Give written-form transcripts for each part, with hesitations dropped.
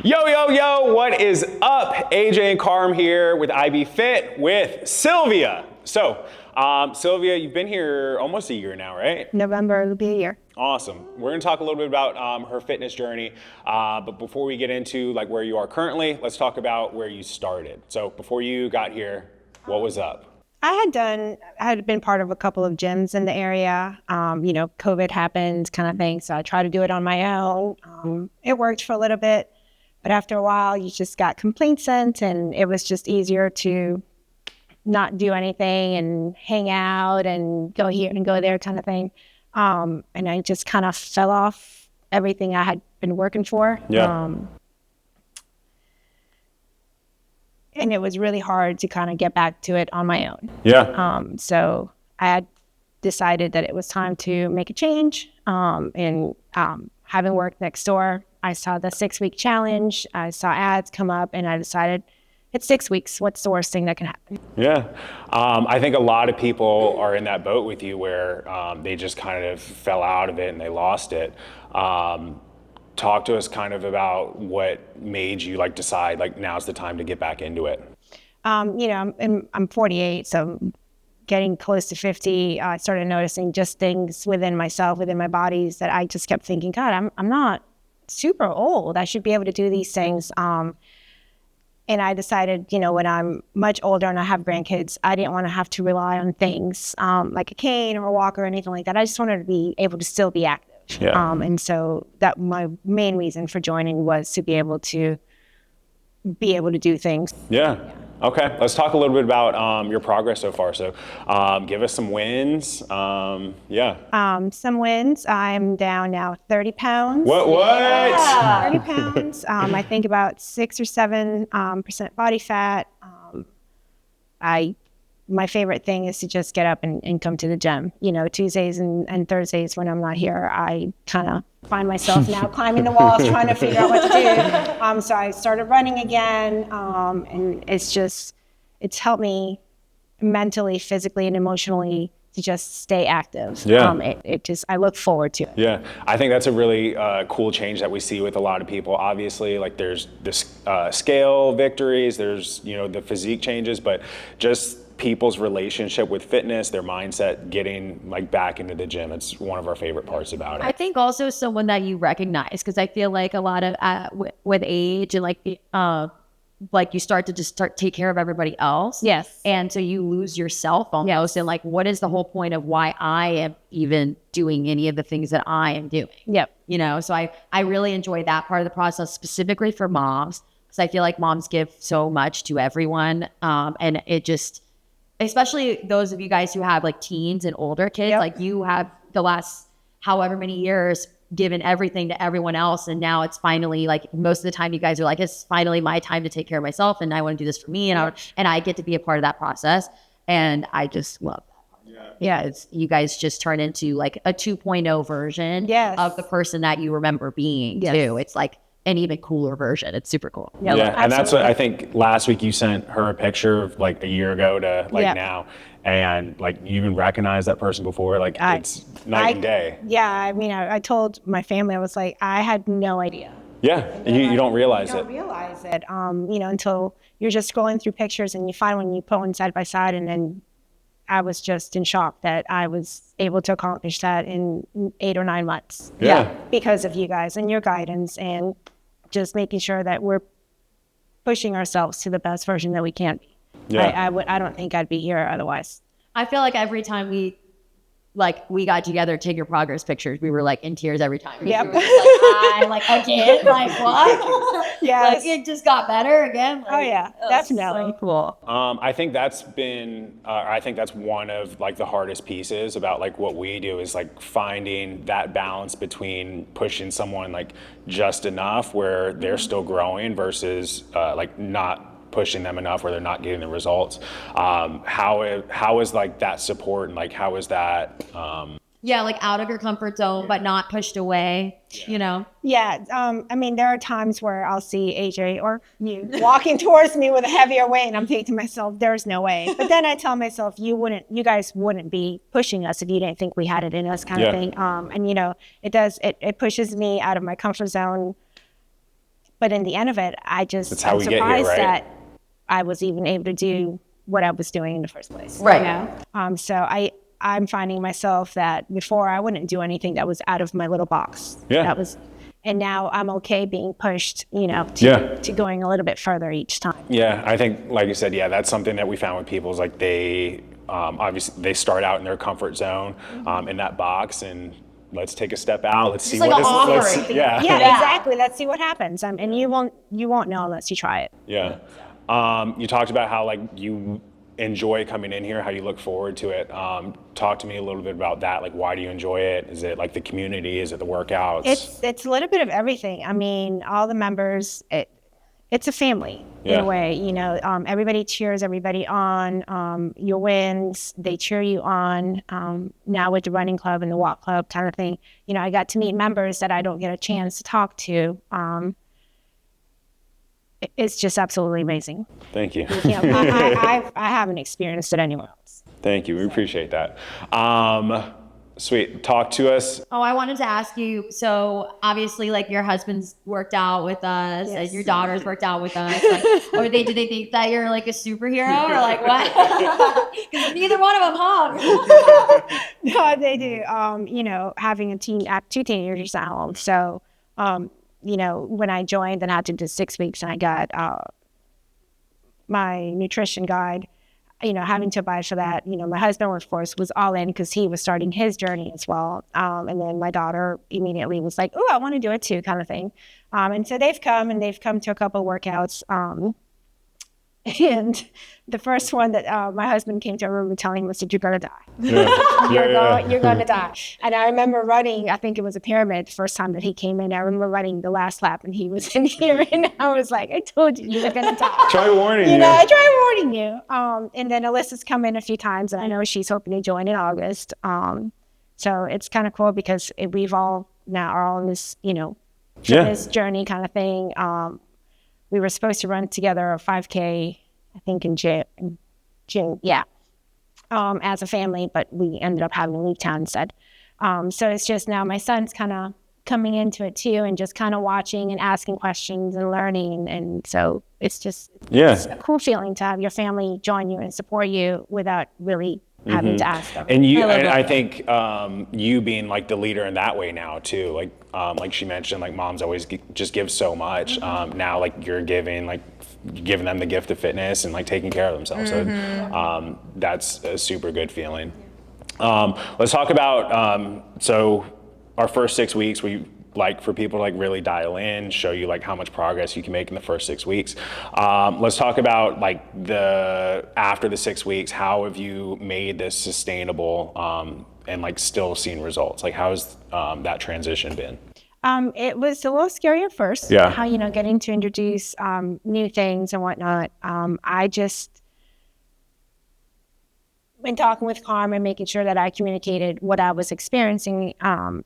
Yo, yo, yo, what is up? AJ and Carm here with IB Fit with Sylvia. So, Sylvia, you've been here almost a year now, right? November will be a year. Awesome. We're gonna talk a little bit about her fitness journey, but before we get into like where you are currently, let's talk about where you started. So before you got here, what was up? I had been part of a couple of gyms in the area. COVID happened kind of thing. So I tried to do it on my own. It worked for a little bit, but after a while you just got complacent and it was just easier to not do anything and hang out and go here and go there kind of thing. And I just kind of fell off everything I had been working for. Yeah. And it was really hard to kind of get back to it on my own. Yeah. So I had decided that it was time to make a change. And having worked next door, I saw the 6-week challenge. I saw ads come up and I decided it's 6 weeks. What's the worst thing that can happen? Yeah. I think a lot of people are in that boat with you where they just kind of fell out of it and they lost it. Talk to us kind of about what made you like decide like now's the time to get back into it. I'm 48, so getting close to 50, I started noticing just things within myself, within my bodies that I just kept thinking, God, I'm not super old. I should be able to do these things. And I decided, when I'm much older and I have grandkids, I didn't want to have to rely on things like a cane or a walker or anything like that. I just wanted to be able to still be active. Yeah. And so that my main reason for joining was to be able to do things. Yeah. Okay. Let's talk a little bit about your progress so far. So give us some wins. Yeah. Some wins. I'm down now 30 pounds. What? 30 pounds. I think about 6 or 7% body fat. My favorite thing is to just get up and come to the gym. Tuesdays and Thursdays when I'm not here, I kind of find myself now climbing the walls, trying to figure out what to do. So I started running again, and it's helped me mentally, physically, and emotionally to just stay active. Yeah. I look forward to it. Yeah, I think that's a really cool change that we see with a lot of people. Obviously, like there's this scale victories, there's the physique changes, but just people's relationship with fitness, their mindset, getting like back into the gym. It's one of our favorite parts about it. I think also someone that you recognize, because I feel like a lot of with age and like you start to take care of everybody else. Yes. And so you lose yourself almost. Yes. And like, what is the whole point of why I am even doing any of the things that I am doing? Yep. So I really enjoy that part of the process, specifically for moms, because I feel like moms give so much to everyone. And it just, especially those of you guys who have like teens and older kids, Yep. like you have the last however many years given everything to everyone else. And now it's finally like most of the time you guys are like, it's finally my time to take care of myself. And I want to do this for me. And I get to be a part of that process. And I just love that. Yeah. You guys just turn into like a 2.0 version Yes. of the person that you remember being too. It's like an even cooler version. It's super cool. Yeah, and that's what I think last week you sent her a picture of like a year ago to like now, and like you even recognized that person before, like it's night and day. Yeah, I told my family, I was like, I had no idea. Yeah, you don't realize You it. don't realize it, until you're just scrolling through pictures and you find when you put one side by side, and then I was just in shock that I was able to accomplish that in 8 or 9 months. Yeah. Because of you guys and your guidance and just making sure that we're pushing ourselves to the best version that we can be. Yeah. I don't think I'd be here otherwise. I feel like every time we got together to take your progress pictures, we were like in tears every time. Yep. We were just like, again, like what? Yes. Like it just got better again. Oh yeah, definitely. So cool. I think that's been, I think that's one of like the hardest pieces about like what we do is like finding that balance between pushing someone like just enough where they're still growing versus like not pushing them enough where they're not getting the results. How is like that support and like how is that? Yeah, like out of your comfort zone, but not pushed away, Yeah, there are times where I'll see AJ or you walking towards me with a heavier weight and I'm thinking to myself, there's no way. But then I tell myself, you guys wouldn't be pushing us if you didn't think we had it in us kind of thing. And it pushes me out of my comfort zone but in the end of it, That's how I'm we get here, surprised right? that I was even able to do what I was doing in the first place. Right. You know? So I'm finding myself that before I wouldn't do anything that was out of my little box. Yeah. And now I'm okay being pushed, to going a little bit further each time. Yeah, I think, like you said, yeah, that's something that we found with people is like they obviously they start out in their comfort zone in that box, and let's take a step out. Let's see like what an this offer. let's, yeah. Yeah, exactly. Let's see what happens. And you won't know unless you try it. Yeah. You talked about how like you enjoy coming in here, how you look forward to it. Talk to me a little bit about that. Like, why do you enjoy it? Is it like the community? Is it the workouts? It's a little bit of everything. I mean, all the members, it's a family in a way. Everybody cheers everybody on. Your wins, they cheer you on. Now with the running club and the walk club kind of thing, I got to meet members that I don't get a chance to talk to. It's just absolutely amazing. Thank you. I haven't experienced it anywhere else. Thank you. We appreciate that. Sweet. Talk to us. Oh, I wanted to ask you, so obviously like your husband's worked out with us and your daughter's worked out with us. Like, do they think that you're like a superhero or like what? Because neither one of them hung. No, they do. Having two teenagers at home. So, when I joined, then I had to do 6 weeks, and I got my nutrition guide. Having to abide for that. My husband, of course, was all in because he was starting his journey as well. And then my daughter immediately was like, "Oh, I want to do it too," kind of thing. And so they've come to a couple of workouts. And the first one that my husband came to a room and telling me, "You're gonna die. You're gonna die." And I remember running. I think it was a pyramid. The first time that he came in, I remember running the last lap, and he was in here, and I was like, "I told you, you were gonna die." Try warning you. I tried warning you. And then Alyssa's come in a few times, and I know she's hoping to join in August. So it's kind of cool because we've all now are on this, fitness journey kind of thing. We were supposed to run together a 5K, I think in June, as a family, but we ended up having to leave town instead. So it's just now my son's kind of coming into it too, and just kind of watching and asking questions and learning. And so it's it's a cool feeling to have your family join you and support you without really having to ask them. And I think you being like the leader in that way now too, like she mentioned, like moms always just give so much. Now like you're giving them the gift of fitness and like taking care of themselves. So that's a super good feeling. Let's talk about so our first 6 weeks. We like for people to like really dial in, show you like how much progress you can make in the first 6 weeks. Let's talk about like after the 6 weeks, how have you made this sustainable and like still seeing results? Like how's that transition been? It was a little scary at first. Yeah. How, getting to introduce new things and whatnot. I just been talking with Carmen, making sure that I communicated what I was experiencing.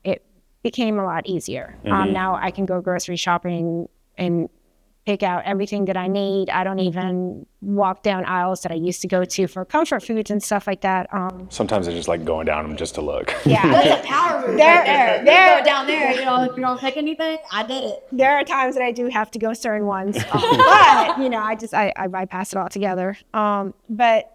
It became a lot easier. Now I can go grocery shopping and pick out everything that I need. I don't even walk down aisles that I used to go to for comfort foods and stuff like that. Sometimes I just like going down them just to look. Yeah, That's a power move right there. You go down there, if you don't pick anything, I did it. there are times that I do have to go certain ones, but I bypass it altogether. But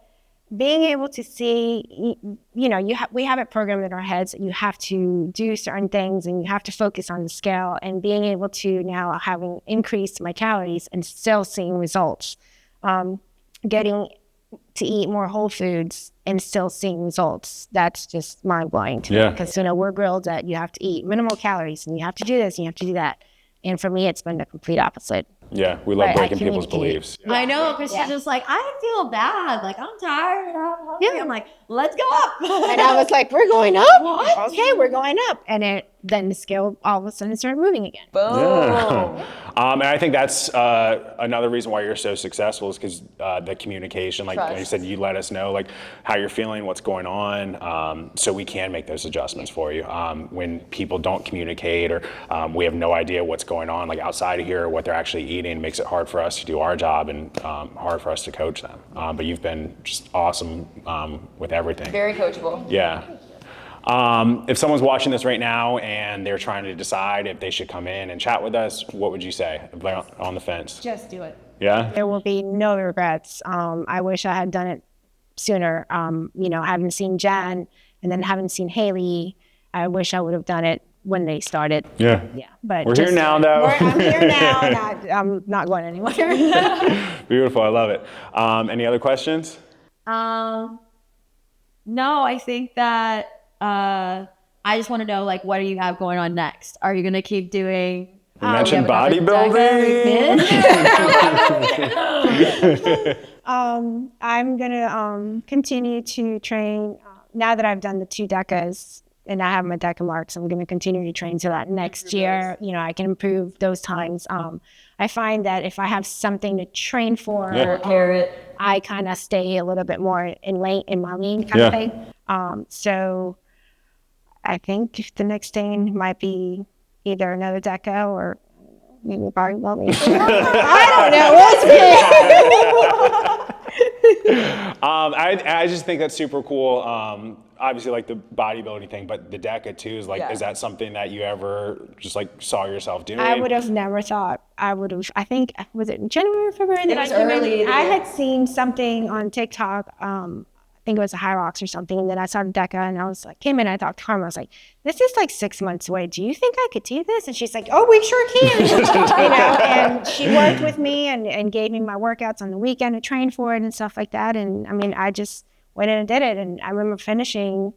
being able to see, we have it programmed in our heads that you have to do certain things and you have to focus on the scale, and being able to now having increased my calories and still seeing results, getting to eat more whole foods and still seeing results. That's just mind blowing to me because, we're grilled that you have to eat minimal calories and you have to do this and you have to do that. And for me, it's been the complete opposite. Yeah, we love Right, breaking I people's communicate. beliefs. I know, because she's just like, I feel bad. Like, I'm tired. I'm hungry. I'm like, let's go up. And I was like, we're going up? Okay, we're going up. And then the scale all of a sudden started moving again. Yeah. And I think that's another reason why you're so successful is because the communication, like you said, you let us know like how you're feeling, what's going on, so we can make those adjustments for you. When people don't communicate or we have no idea what's going on, like outside of here, what they're actually eating, it makes it hard for us to do our job and hard for us to coach them. But you've been just awesome with everything. Very coachable. Yeah. If someone's watching this right now and they're trying to decide if they should come in and chat with us, what would you say if they're on the fence? Just do it. Yeah? There will be no regrets. I wish I had done it sooner. Having seen Jen and then having seen Haley, I wish I would have done it when they started. Yeah. Yeah, but We're here now, though. I'm here now. I'm not going anywhere. Beautiful. I love it. Any other questions? No, I think that I just want to know, like, what do you have going on next? Are you going to keep doing... You mentioned we have another bodybuilding. I'm gonna continue to train. Now that I've done the 2 decas and I have my deca marks, I'm gonna continue to train so that next year, I can improve those times. I find that if I have something to train for, I kind of stay a little bit more in my lane kind of thing. So I think the next thing might be either another deca or maybe bodybuilding. I don't know. I just think that's super cool. Obviously, like the bodybuilding thing, but the DECA too is like, is that something that you ever just like saw yourself doing? I would have never thought I would have. I think, was it in January or February? It was early. I had seen something on TikTok. I think it was a High Rocks or something. And then I saw the DECA and I was like, came in and I talked to Karma. I was like, this is like 6 months away. Do you think I could do this? And she's like, oh, we sure can. And she worked with me and gave me my workouts on the weekend to train for it and stuff like that. And I mean, I just went in and did it. And I remember finishing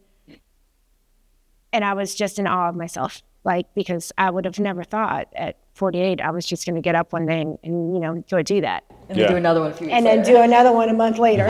and I was just in awe of myself. Like, because I would have never thought at 48, I was just going to get up one day and go do that. And then do another one a few weeks And later. then do another one a month later.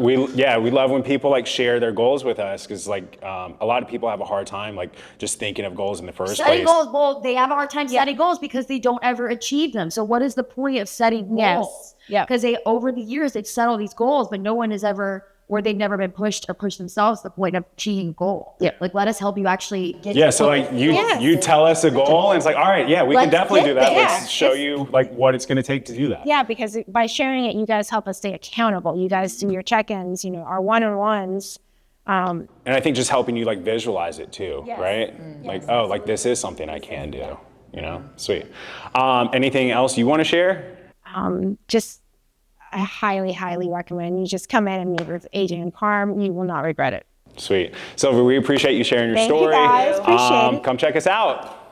We love when people like share their goals with us because like a lot of people have a hard time like just thinking of goals in the first Setting place. goals, well, they have a hard time setting goals because they don't ever achieve them. So what is the point of setting goals? Yes. Yeah. Because over the years, they've set all these goals, but no one has ever, or they've never been pushed or pushed themselves to the point of achieving a goal. Yeah. Like, let us help you actually get Yeah, so like you tell us a goal and it's like, all right, yeah, we can Let's definitely get do that. there. Let's show you like what it's going to take to do that. Yeah, because by sharing it, you guys help us stay accountable. You guys do your check-ins, our one-on-ones. And I think just helping you like visualize it too, right? Like, oh, like this is something I can do, Sweet. Anything else you want to share? I highly, highly recommend you just come in and meet with AJ and Carm. You will not regret it. Sweet. Silver, we appreciate you sharing your Thank you, story. guys. Appreciate it. Come check us out.